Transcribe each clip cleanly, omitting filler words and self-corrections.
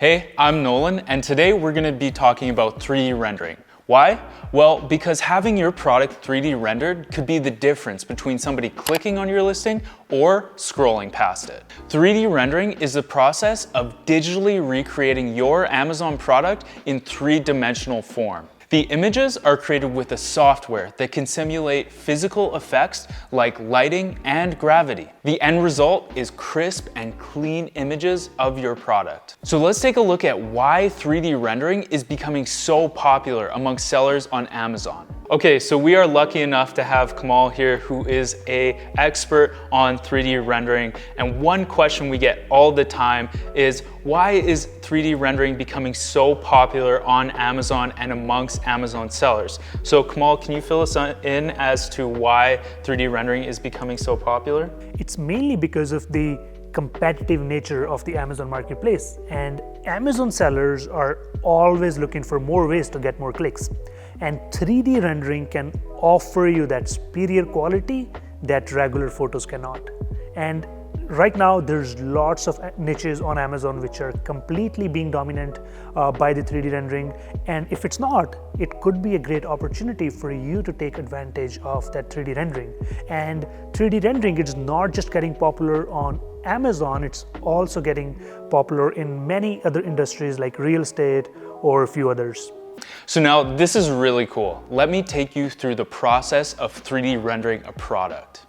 Hey, I'm Nolan, and today we're going to be talking about 3D rendering. Why? Well, because having your product 3D rendered could be the difference between somebody clicking on your listing or scrolling past it. 3D rendering is the process of digitally recreating your Amazon product in three-dimensional form. The images are created with a software that can simulate physical effects like lighting and gravity. The end result is crisp and clean images of your product. So let's take a look at why 3D rendering is becoming so popular among sellers on Amazon. Okay, so we are lucky enough to have Kamal here, who is an expert on 3D rendering. And one question we get all the time is, why is 3D rendering becoming so popular on Amazon and amongst Amazon sellers? So Kamal, can you fill us in as to why 3D rendering is becoming so popular? It's mainly because of the competitive nature of the Amazon marketplace, and Amazon sellers are always looking for more ways to get more clicks. And 3D rendering can offer you that superior quality that regular photos cannot. And right now, there's lots of niches on Amazon which are completely being dominant by the 3D rendering. And if it's not, it could be a great opportunity for you to take advantage of that 3D rendering. And 3D rendering is not just getting popular on Amazon, it's also getting popular in many other industries like real estate or a few others. So now this is really cool. Let me take you through the process of 3D rendering a product.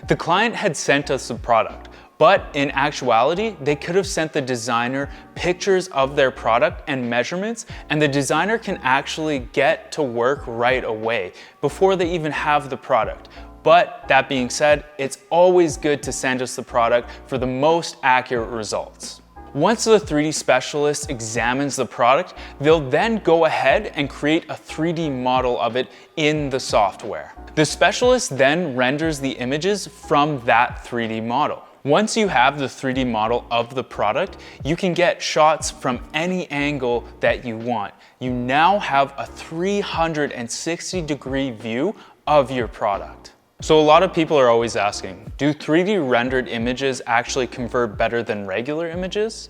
The client had sent us the product, but in actuality, they could have sent the designer pictures of their product and measurements, and the designer can actually get to work right away before they even have the product. But that being said, it's always good to send us the product for the most accurate results. Once the 3D specialist examines the product, they'll then go ahead and create a 3D model of it in the software. The specialist then renders the images from that 3D model. Once you have the 3D model of the product, you can get shots from any angle that you want. You now have a 360-degree view of your product. So a lot of people are always asking, do 3D rendered images actually convert better than regular images?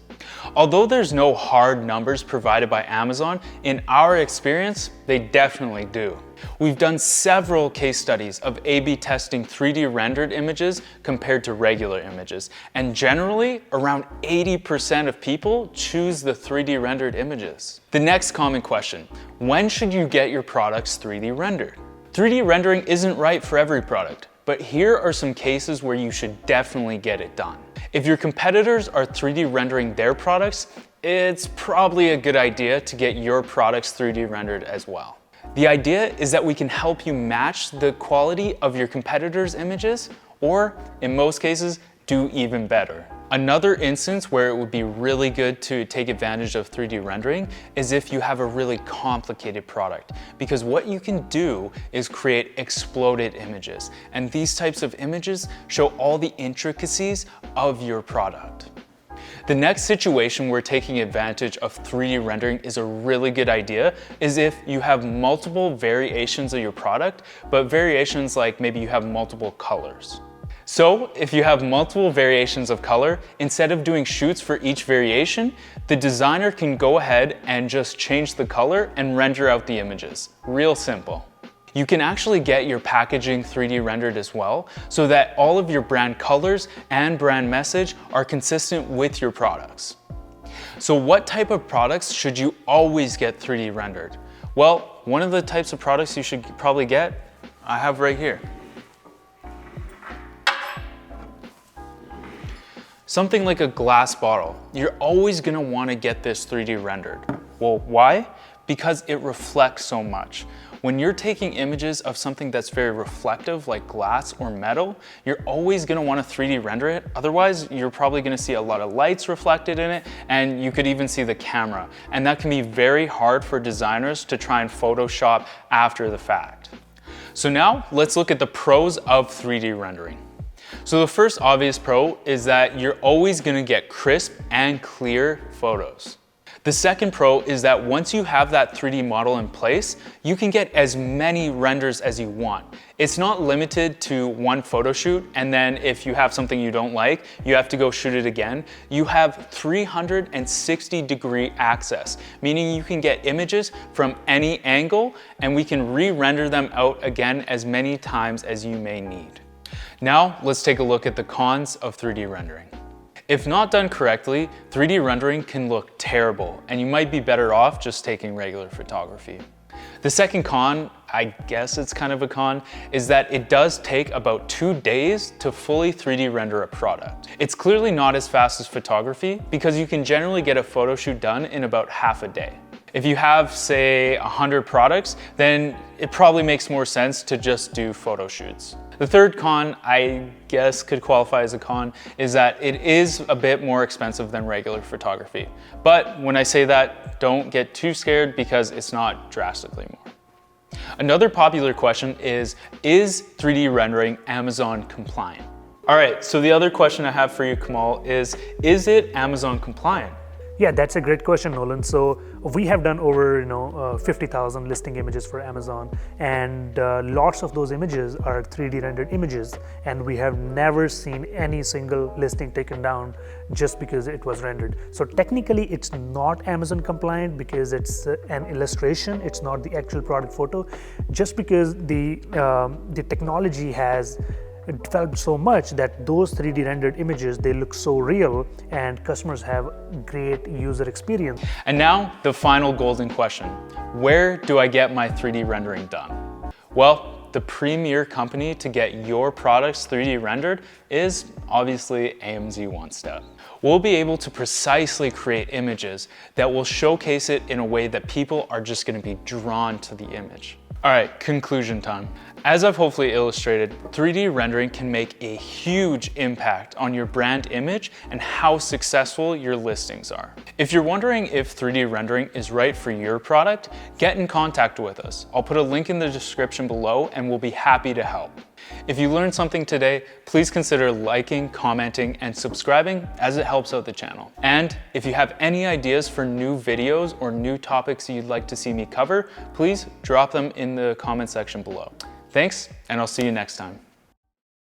Although there's no hard numbers provided by Amazon, in our experience, they definitely do. We've done several case studies of A/B testing 3D rendered images compared to regular images, and generally, around 80% of people choose the 3D rendered images. The next common question, when should you get your products 3D rendered? 3D rendering isn't right for every product, but here are some cases where you should definitely get it done. If your competitors are 3D rendering their products, it's probably a good idea to get your products 3D rendered as well. The idea is that we can help you match the quality of your competitors' images, or in most cases, do even better. Another instance where it would be really good to take advantage of 3D rendering is if you have a really complicated product, because what you can do is create exploded images, and these types of images show all the intricacies of your product. The next situation where taking advantage of 3D rendering is a really good idea is if you have multiple variations of your product, but variations like maybe you have multiple colors. So if you have multiple variations of color, instead of doing shoots for each variation, the designer can go ahead and just change the color and render out the images. Real simple. You can actually get your packaging 3D rendered as well, so that all of your brand colors and brand message are consistent with your products. So what type of products should you always get 3D rendered? Well, one of the types of products you should probably get, I have right here. Something like a glass bottle. You're always gonna wanna get this 3D rendered. Well, why? Because it reflects so much. When you're taking images of something that's very reflective, like glass or metal, you're always gonna wanna 3D render it. Otherwise, you're probably gonna see a lot of lights reflected in it, and you could even see the camera. And that can be very hard for designers to try and Photoshop after the fact. So now, let's look at the pros of 3D rendering. So the first obvious pro is that you're always gonna get crisp and clear photos. The second pro is that once you have that 3D model in place, you can get as many renders as you want. It's not limited to one photo shoot, and then if you have something you don't like, you have to go shoot it again. You have 360-degree access, meaning you can get images from any angle, and we can re-render them out again as many times as you may need. Now, let's take a look at the cons of 3D rendering. If not done correctly, 3D rendering can look terrible, and you might be better off just taking regular photography. The second con, I guess it's kind of a con, is that it does take about 2 days to fully 3D render a product. It's clearly not as fast as photography because you can generally get a photo shoot done in about half a day. If you have, say, 100 products, then it probably makes more sense to just do photo shoots. The third con, I guess could qualify as a con, is that it is a bit more expensive than regular photography. But when I say that, don't get too scared because it's not drastically more. Another popular question is 3D rendering Amazon compliant? All right, so the other question I have for you, Kamal, is it Amazon compliant? Yeah, that's a great question, Nolan. So we have done over 50,000 listing images for Amazon, and lots of those images are 3D rendered images, and we have never seen any single listing taken down just because it was rendered. So technically it's not Amazon compliant because it's an illustration, it's not the actual product photo, just because the technology has developed so much that those 3D rendered images, they look so real and customers have great user experience. And now the final golden question. Where do I get my 3D rendering done? Well, the premier company to get your products 3D rendered is obviously AMZ OneStep. We'll be able to precisely create images that will showcase it in a way that people are just going to be drawn to the image. All right, conclusion time. As I've hopefully illustrated, 3D rendering can make a huge impact on your brand image and how successful your listings are. If you're wondering if 3D rendering is right for your product, get in contact with us. I'll put a link in the description below and we'll be happy to help. If you learned something today, please consider liking, commenting, and subscribing as it helps out the channel. And if you have any ideas for new videos or new topics you'd like to see me cover, please drop them in the comment section below. Thanks, and I'll see you next time.